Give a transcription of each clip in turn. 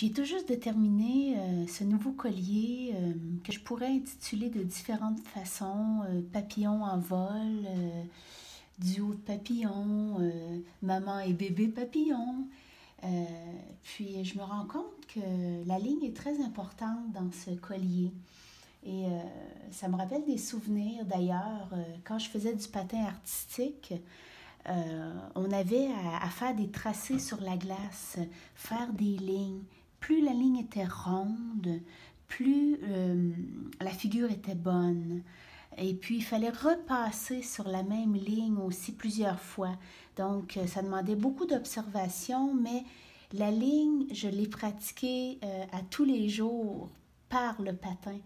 J'ai tout juste de terminer ce nouveau collier que je pourrais intituler de différentes façons, papillon en vol, duo de papillons, maman et bébé papillon. Puis je me rends compte que la ligne est très importante dans ce collier. Et ça me rappelle des souvenirs d'ailleurs, quand je faisais du patin artistique. On avait à faire des tracés sur la glace, faire des lignes. Plus la ligne était ronde, plus la figure était bonne. Et puis, il fallait repasser sur la même ligne aussi plusieurs fois. Donc, ça demandait beaucoup d'observation, mais la ligne, je l'ai pratiquée à tous les jours par le patin.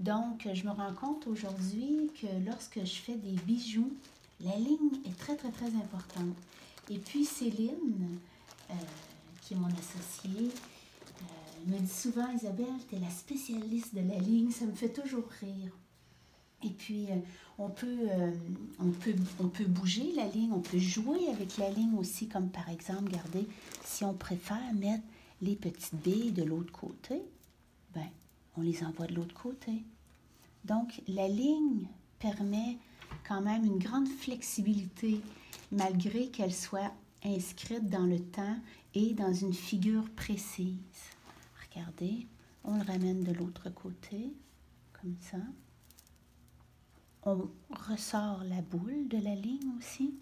Donc, je me rends compte aujourd'hui que lorsque je fais des bijoux, la ligne est très, très, très importante. Et puis, Céline, qui est mon associée, me dit souvent, Isabelle, tu es la spécialiste de la ligne, ça me fait toujours rire. Et puis, on peut bouger la ligne, on peut jouer avec la ligne aussi, comme par exemple, regardez, si on préfère mettre les petites billes de l'autre côté, ben, on les envoie de l'autre côté. Donc, la ligne permet quand même une grande flexibilité, malgré qu'elle soit inscrite dans le temps et dans une figure précise. Regardez, on le ramène de l'autre côté, comme ça. On ressort la boule de la ligne aussi.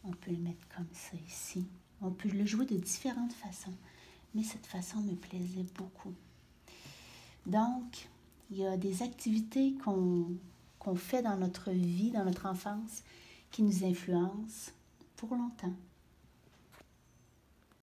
On peut le mettre comme ça ici. On peut le jouer de différentes façons, mais cette façon me plaisait beaucoup. Donc, il y a des activités qu'on fait dans notre vie, dans notre enfance, qui nous influencent pour longtemps.